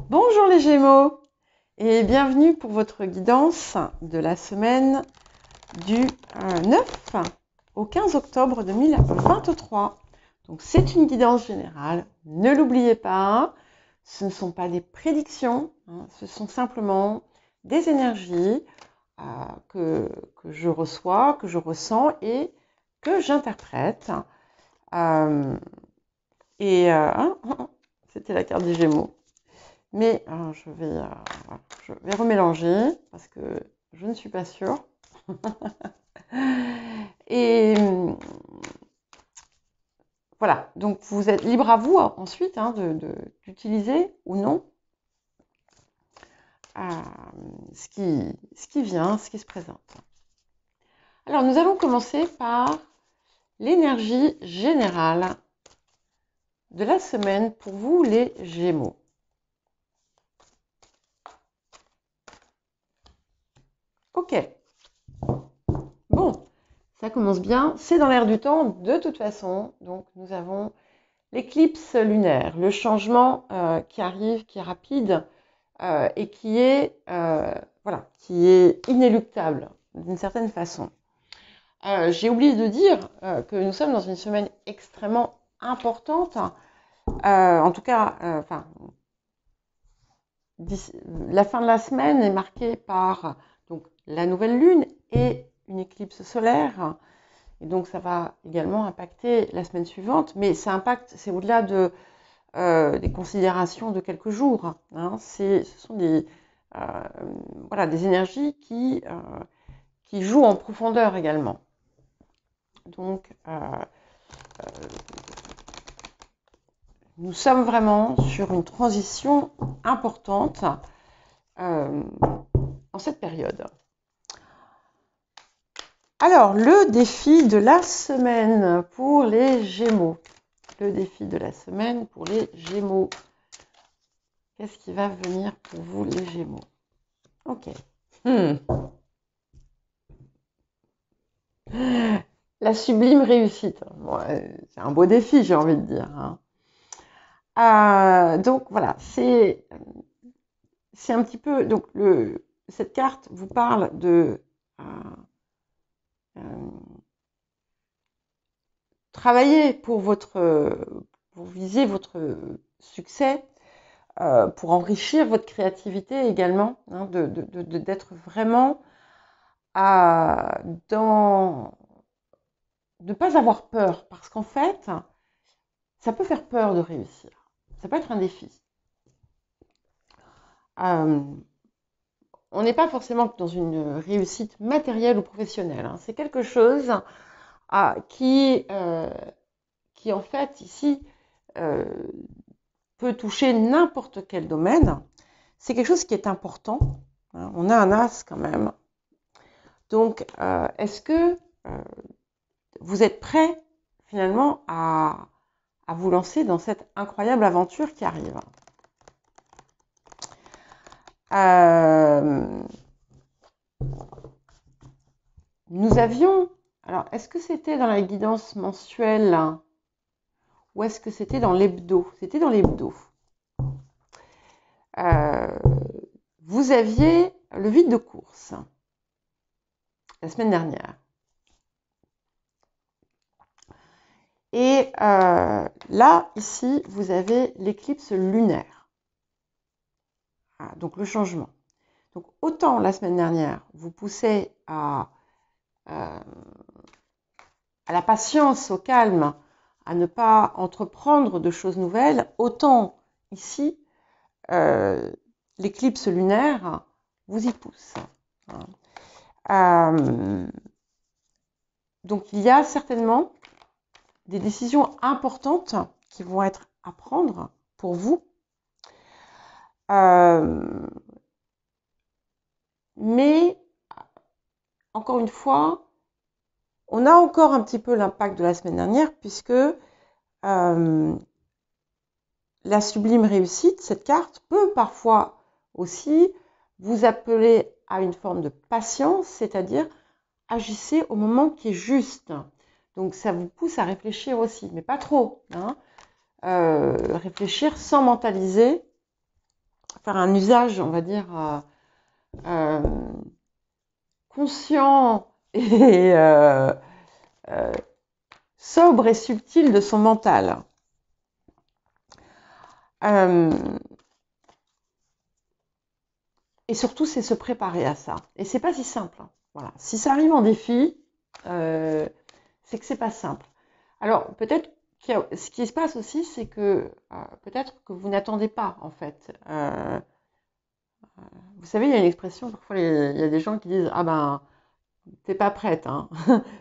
Bonjour les Gémeaux et bienvenue pour votre guidance de la semaine du 9 au 15 octobre 2023. Donc c'est une guidance générale, ne l'oubliez pas, ce ne sont pas des prédictions, ce sont simplement des énergies que je reçois, que je ressens et que j'interprète. C'était la carte des Gémeaux. Mais je vais remélanger parce que je ne suis pas sûre. Et voilà, donc vous êtes libre à vous ensuite d'utiliser ou non ce qui vient, ce qui se présente. Alors nous allons commencer par l'énergie générale de la semaine pour vous les Gémeaux. Ok. Bon, ça commence bien. C'est dans l'air du temps de toute façon. Donc nous avons l'éclipse lunaire, le changement qui arrive, qui est rapide et qui est inéluctable d'une certaine façon. J'ai oublié de dire que nous sommes dans une semaine extrêmement importante. En tout cas, la fin de la semaine est marquée par donc, la nouvelle lune et une éclipse solaire. Et donc, ça va également impacter la semaine suivante. Mais ça impacte, c'est au-delà des considérations de quelques jours. Ce sont des énergies qui jouent en profondeur également. Donc, nous sommes vraiment sur une transition importante en cette période. Alors, le défi de la semaine pour les Gémeaux. Le défi de la semaine pour les Gémeaux. Qu'est-ce qui va venir pour vous, les Gémeaux? Ok. La sublime réussite. Bon, c'est un beau défi, j'ai envie de dire. Donc, voilà, c'est un petit peu... Donc, cette carte vous parle de... travailler pour viser votre succès, pour enrichir votre créativité également, d'être vraiment de ne pas avoir peur, parce qu'en fait, ça peut faire peur de réussir. Ça peut être un défi. On n'est pas forcément dans une réussite matérielle ou professionnelle. C'est quelque chose qui en fait, ici, peut toucher n'importe quel domaine. C'est quelque chose qui est important. On a un as quand même. Donc, est-ce que vous êtes prêt finalement à vous lancer dans cette incroyable aventure qui arrive? Nous avions... Alors, est-ce que c'était dans la guidance mensuelle ou est-ce que c'était dans l'hebdo? C'était dans l'hebdo. Vous aviez le vide de course la semaine dernière. Et là, ici, vous avez l'éclipse lunaire. Donc, le changement. Donc, autant la semaine dernière, vous poussez à la patience, au calme, à ne pas entreprendre de choses nouvelles, autant ici, l'éclipse lunaire vous y pousse. Donc, il y a certainement des décisions importantes qui vont être à prendre pour vous. Mais, encore une fois, on a encore un petit peu l'impact de la semaine dernière puisque la sublime réussite, cette carte, peut parfois aussi vous appeler à une forme de patience, c'est-à-dire agissez au moment qui est juste. Donc ça vous pousse à réfléchir aussi, mais pas trop. Réfléchir sans mentaliser, faire un usage, on va dire, conscient et sobre et subtil de son mental. Et surtout, c'est se préparer à ça. Et c'est pas si simple. Voilà. Si ça arrive en défi, c'est que c'est pas simple. Alors, peut-être ce qui se passe aussi, c'est que peut-être que vous n'attendez pas, en fait. Vous savez, il y a une expression, parfois, il y a des gens qui disent « Ah ben, t'es pas prête, hein. »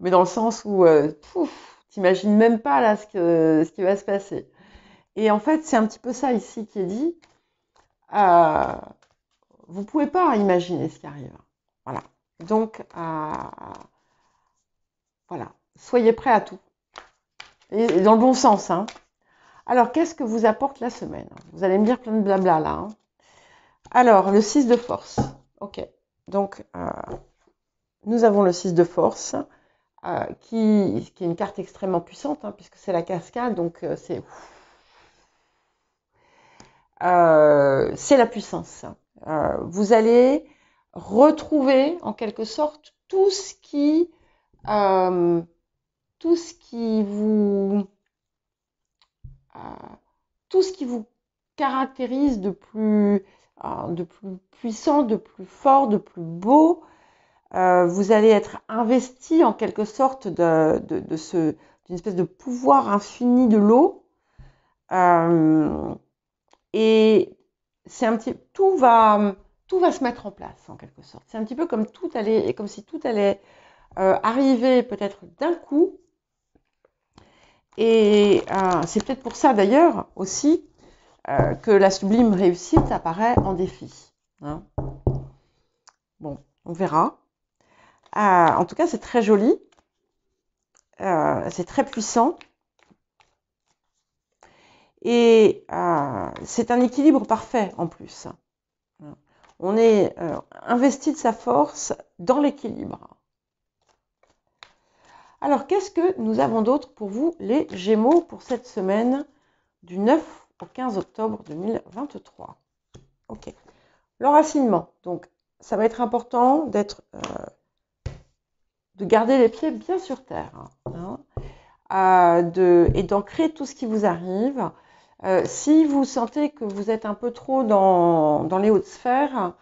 Mais dans le sens où, t'imagines même pas là ce qui va se passer. Et en fait, c'est un petit peu ça ici qui est dit. Vous pouvez pas imaginer ce qui arrive. Voilà. Donc, voilà. Soyez prêts à tout. Et dans le bon sens, hein. Alors, qu'est-ce que vous apporte la semaine? Vous allez me dire plein de blabla là, hein. Alors, le 6 de force. Ok. Donc, nous avons le 6 de force, qui est une carte extrêmement puissante, hein, puisque c'est la cascade, donc c'est la puissance. Vous allez retrouver, en quelque sorte, tout ce qui vous caractérise de plus puissant, de plus fort, de plus beau. Vous allez être investi en quelque sorte d'une espèce de pouvoir infini de l'eau. Et tout va se mettre en place en quelque sorte. C'est un petit peu comme si tout allait arriver peut-être d'un coup. Et c'est peut-être pour ça d'ailleurs aussi que la sublime réussite apparaît en défi. Hein. Bon, on verra. En tout cas, c'est très joli. C'est très puissant. Et c'est un équilibre parfait en plus. On est investi de sa force dans l'équilibre. Alors, qu'est-ce que nous avons d'autre pour vous, les Gémeaux, pour cette semaine du 9 au 15 octobre 2023? Ok. L'enracinement. Donc, ça va être important de garder les pieds bien sur terre. Et d'ancrer tout ce qui vous arrive. Si vous sentez que vous êtes un peu trop dans les hautes sphères,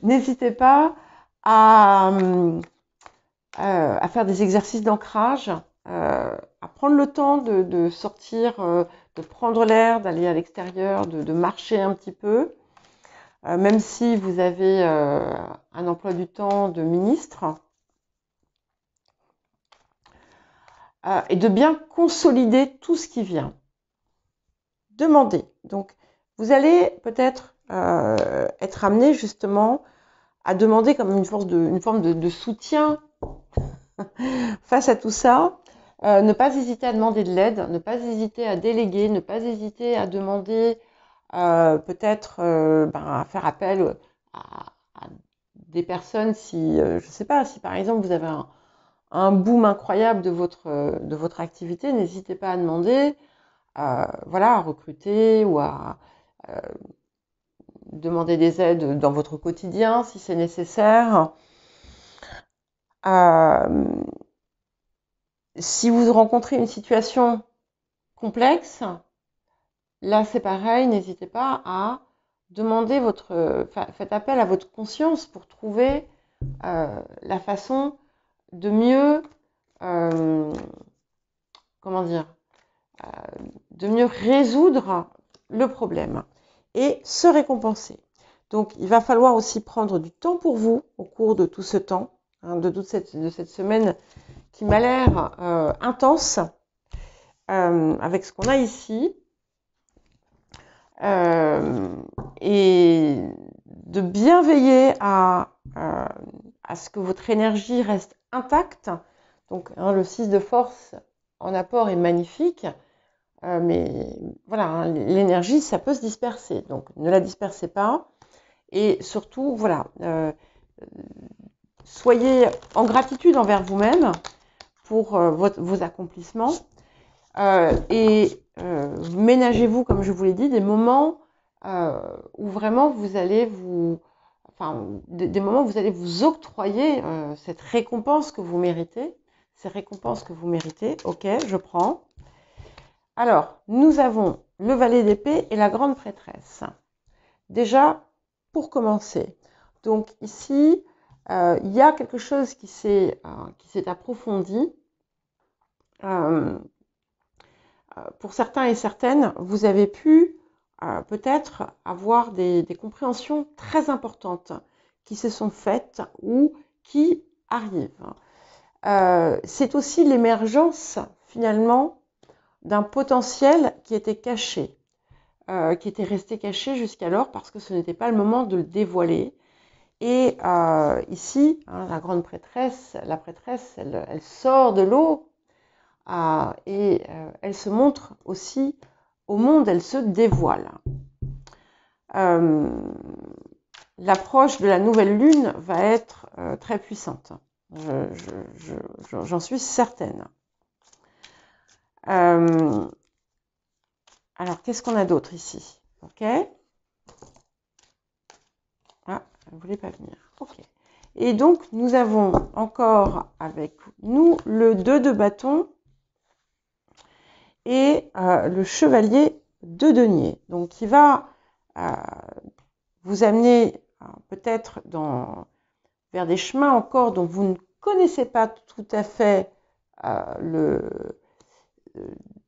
n'hésitez pas à faire des exercices d'ancrage, à prendre le temps de sortir, de prendre l'air, d'aller à l'extérieur, de marcher un petit peu, même si vous avez un emploi du temps de ministre, et de bien consolider tout ce qui vient. Demandez. Donc, vous allez peut-être être amené justement à demander comme une forme de soutien face à tout ça. Ne pas hésiter à demander de l'aide, ne pas hésiter à déléguer, ne pas hésiter à demander peut-être à faire appel à des personnes si, je ne sais pas, si par exemple vous avez un boom incroyable de votre activité, n'hésitez pas à demander, voilà, à recruter ou à demander des aides dans votre quotidien si c'est nécessaire. Si vous rencontrez une situation complexe, là c'est pareil, n'hésitez pas à demander faites appel à votre conscience pour trouver la façon de mieux, de mieux résoudre le problème et se récompenser. Donc il va falloir aussi prendre du temps pour vous au cours de tout ce temps, de cette semaine qui m'a l'air intense, avec ce qu'on a ici, et de bien veiller à ce que votre énergie reste intacte. Donc le 6 de force en apport est magnifique, mais voilà, l'énergie, ça peut se disperser. Donc ne la dispersez pas. Et surtout, voilà, soyez en gratitude envers vous-même pour vos accomplissements. Et ménagez-vous, comme je vous l'ai dit, des moments où vraiment vous allez des moments où vous allez vous octroyer cette récompense que vous méritez. Ces récompenses que vous méritez. Ok, je prends. Alors, nous avons le valet d'épée et la grande prêtresse. Déjà, pour commencer, donc ici, il y a quelque chose qui s'est approfondi. Pour certains et certaines, vous avez pu peut-être avoir des compréhensions très importantes qui se sont faites ou qui arrivent. C'est aussi l'émergence, finalement, d'un potentiel qui était caché, qui était resté caché jusqu'alors parce que ce n'était pas le moment de le dévoiler. Et ici, la grande prêtresse, la prêtresse, elle sort de l'eau et elle se montre aussi au monde, elle se dévoile. L'approche de la nouvelle lune va être très puissante. J'en suis certaine. Alors, qu'est-ce qu'on a d'autre ici? Ok. Ah, elle ne voulait pas venir. Ok. Et donc, nous avons encore avec nous le 2 de bâton et le chevalier de denier. Donc, qui va vous amener peut-être vers des chemins encore dont vous ne connaissez pas tout à fait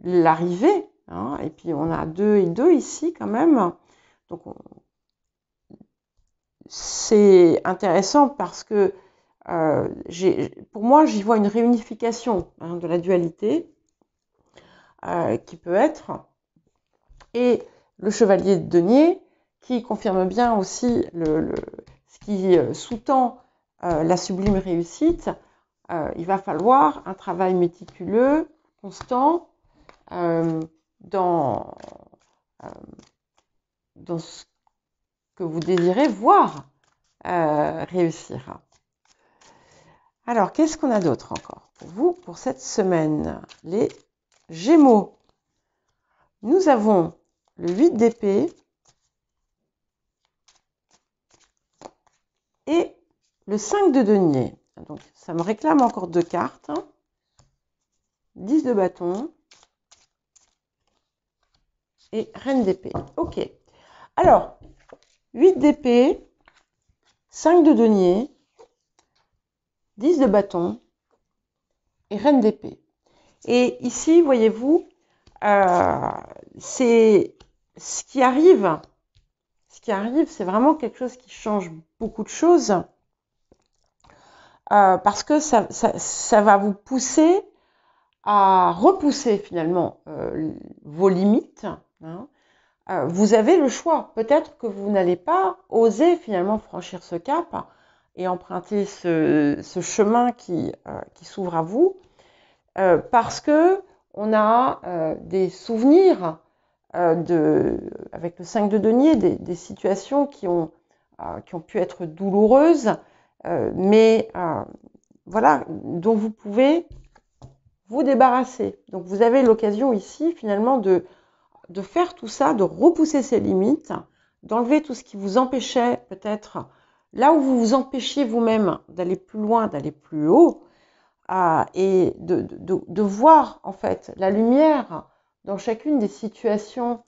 l'arrivée. Et puis, on a 2 et 2 ici quand même. Donc, c'est intéressant parce que pour moi, j'y vois une réunification de la dualité qui peut être. Et le chevalier de denier qui confirme bien aussi ce qui sous-tend la sublime réussite. Il va falloir un travail méticuleux, constant, dans ce que vous désirez voir réussir. Alors, qu'est-ce qu'on a d'autre encore pour vous pour cette semaine? Les Gémeaux. Nous avons le 8 d'épée et le 5 de denier. Donc, ça me réclame encore 2 cartes. 10 de bâton et reine d'épée. Ok. Alors, 8 d'épée, 5 de denier, 10 de bâton et reine d'épée. Et ici, voyez-vous, c'est ce qui arrive. Ce qui arrive, c'est vraiment quelque chose qui change beaucoup de choses. Parce que ça va vous pousser à repousser finalement vos limites. Vous avez le choix. Peut-être que vous n'allez pas oser finalement franchir ce cap et emprunter ce chemin qui s'ouvre à vous parce que on a des souvenirs avec le 5 de denier, des situations qui ont pu être douloureuses, mais voilà, dont vous pouvez vous débarrasser. Donc vous avez l'occasion ici finalement de faire tout ça, de repousser ses limites, d'enlever tout ce qui vous empêchait peut-être, là où vous vous empêchiez vous-même d'aller plus loin, d'aller plus haut, et de voir en fait la lumière dans chacune des situations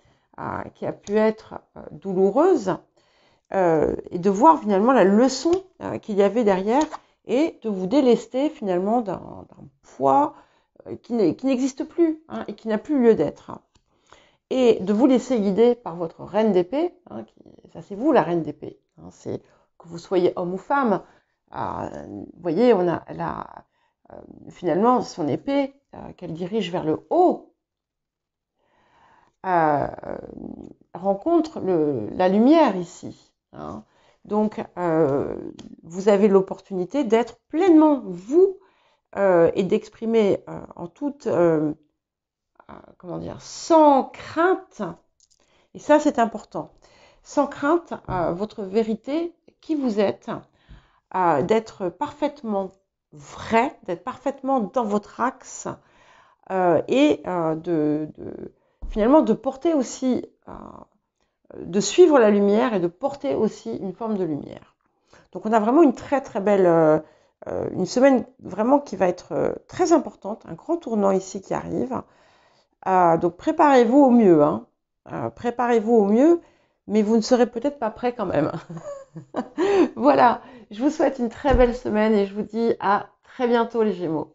qui a pu être douloureuse, et de voir finalement la leçon qu'il y avait derrière, et de vous délester finalement d'un poids qui n'existe plus et qui n'a plus lieu d'être. Et de vous laisser guider par votre reine d'épée, ça c'est vous la reine d'épée, c'est que vous soyez homme ou femme. Vous voyez, elle a finalement son épée qu'elle dirige vers le haut, rencontre la lumière ici. Donc, vous avez l'opportunité d'être pleinement vous et d'exprimer en toute, sans crainte, et ça c'est important, sans crainte votre vérité, qui vous êtes, d'être parfaitement vrai, d'être parfaitement dans votre axe et finalement de porter aussi, de suivre la lumière et de porter aussi une forme de lumière. Donc on a vraiment une très très belle, une semaine vraiment qui va être très importante, un grand tournant ici qui arrive. Donc préparez-vous au mieux, hein. Préparez-vous au mieux, mais vous ne serez peut-être pas prêt quand même. Voilà, je vous souhaite une très belle semaine et je vous dis à très bientôt les Gémeaux.